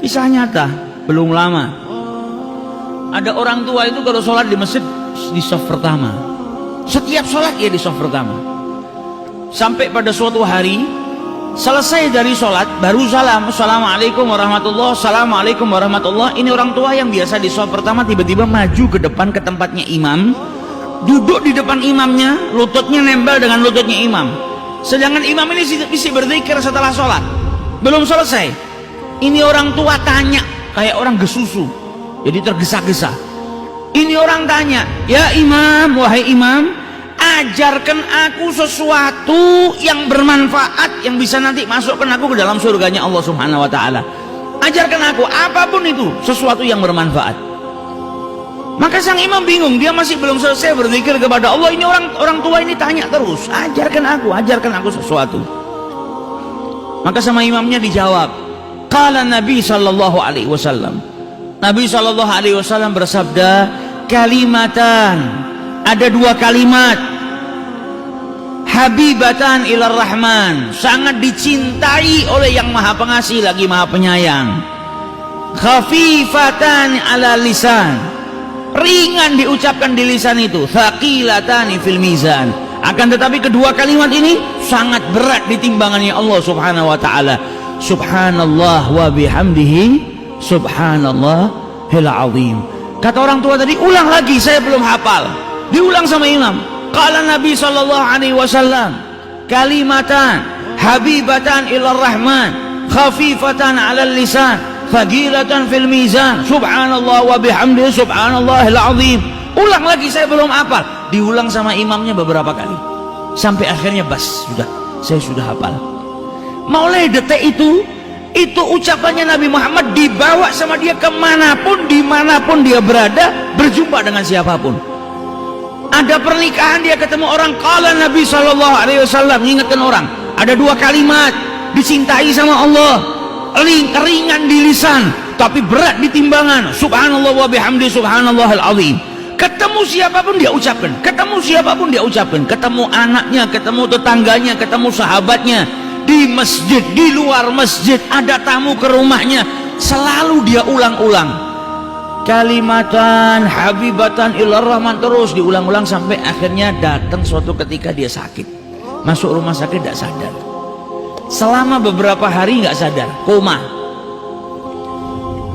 Kisah nyata, belum lama. Ada orang tua itu kalau sholat di masjid di shaf pertama. Setiap sholat ya di shaf pertama. Sampai pada suatu hari selesai dari sholat baru salam, assalamualaikum warahmatullah, assalamualaikum warahmatullah. Ini orang tua yang biasa di shaf pertama tiba-tiba maju ke depan ke tempatnya imam, duduk di depan imamnya, lututnya nempel dengan lututnya imam. Sedangkan imam ini bisa berzikir setelah sholat, belum selesai. Ini orang tua tanya kayak orang gesusu, jadi tergesa-gesa. Ini orang tanya, ya imam, wahai imam, ajarkan aku sesuatu yang bermanfaat yang bisa nanti masukkan aku ke dalam surganya Allah Subhanahu wa ta'ala. Ajarkan aku apapun itu, sesuatu yang bermanfaat. Maka sang imam bingung, dia masih belum selesai berzikir kepada Allah. Ini orang tua ini tanya terus, ajarkan aku sesuatu. Maka sama imamnya dijawab, qala Nabi sallallahu alaihi wasallam. Nabi sallallahu alaihi wasallam bersabda, kalimatan, ada dua kalimat, habibatan ilar rahman, sangat dicintai oleh yang maha pengasih lagi maha penyayang. Khafifatan ala lisan, ringan diucapkan di lisan itu. Thaqilatani fil mizan, akan tetapi kedua kalimat ini sangat berat di timbangannya Allah Subhanahu wa ta'ala. Subhanallah wa bihamdihi subhanallahil azim. Kata orang tua tadi, ulang lagi, saya belum hafal. Diulang sama imam. Qala Nabi sallallahu alaihi wasallam, kalimatan habibatan ilar rahman, khafifatan 'alal lisan, thaqilatan fil mizan, subhanallah wa bihamdihi subhanallahil azim. Ulang lagi, saya belum hafal. Diulang sama imamnya beberapa kali sampai akhirnya bas, sudah, saya sudah hafal. Mulai detik itu ucapannya Nabi Muhammad dibawa sama dia kemanapun, dimanapun dia berada, berjumpa dengan siapapun. Ada pernikahan dia ketemu orang, qala Nabi sallallahu alaihi wasallam, ingatkan orang. Ada dua kalimat dicintai sama Allah, ringan di lisan tapi berat di timbangan. Subhanallah wa bihamdi subhanallahil azim. Ketemu siapapun dia ucapkan, ketemu siapapun dia ucapkan, ketemu anaknya, ketemu tetangganya, ketemu sahabatnya, di masjid, di luar masjid, ada tamu ke rumahnya, selalu dia ulang-ulang kalimatan habibatan ilar rahman, terus diulang-ulang sampai akhirnya datang suatu ketika dia sakit, masuk rumah sakit tidak sadar, selama beberapa hari nggak sadar, koma.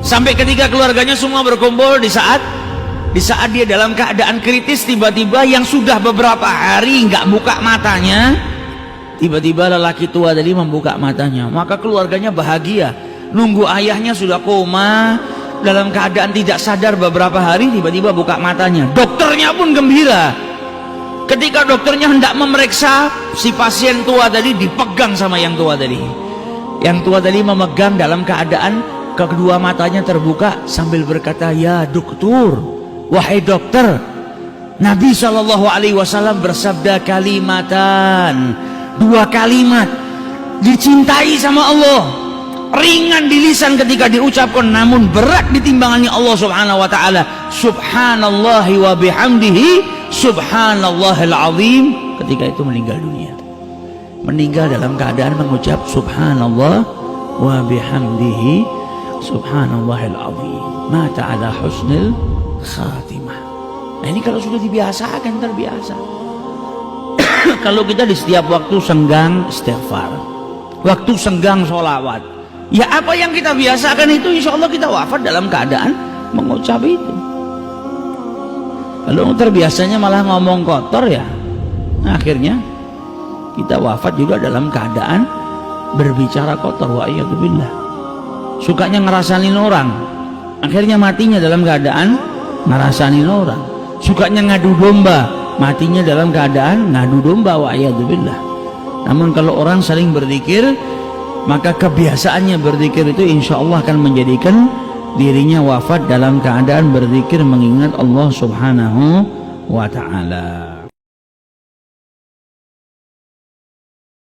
Sampai ketika keluarganya semua berkumpul, di saat dia dalam keadaan kritis, tiba-tiba yang sudah beberapa hari nggak buka matanya, tiba-tiba lelaki tua tadi membuka matanya. Maka keluarganya bahagia, nunggu ayahnya sudah koma dalam keadaan tidak sadar beberapa hari, tiba-tiba buka matanya. Dokternya pun gembira. Ketika dokternya hendak memeriksa, si pasien tua tadi dipegang sama yang tua tadi. Yang tua tadi memegang dalam keadaan kedua matanya terbuka sambil berkata, ya dokter, wahai dokter, Nabi sallallahu alaihi wasallam bersabda kalimatan, dua kalimat dicintai sama Allah, ringan di lisan ketika diucapkan namun berat di timbangannya Allah Subhanahu wa ta'ala. Subhanallahi wa bihamdihi subhanallahil azim. Ketika itu meninggal dunia, meninggal dalam keadaan mengucap subhanallah wa bihamdihi subhanallahil azim, mata ala husnil khatimah. Nah ini kalau sudah dibiasakan, terbiasa. Kalau kita di setiap waktu senggang istighfar, waktu senggang sholawat, ya apa yang kita biasakan itu, insya Allah kita wafat dalam keadaan mengucap itu. Kalau terbiasanya malah ngomong kotor, ya akhirnya kita wafat juga dalam keadaan berbicara kotor. Wa'iyadzubillah. Sukanya ngerasanin orang, akhirnya matinya dalam keadaan ngerasanin orang. Sukanya ngadu domba, matinya dalam keadaan ngadu domba. Wa'iyadzubillah. Namun kalau orang saling berzikir, maka kebiasaannya berzikir itu insya Allah akan menjadikan dirinya wafat dalam keadaan berzikir mengingat Allah Subhanahu wa ta'ala.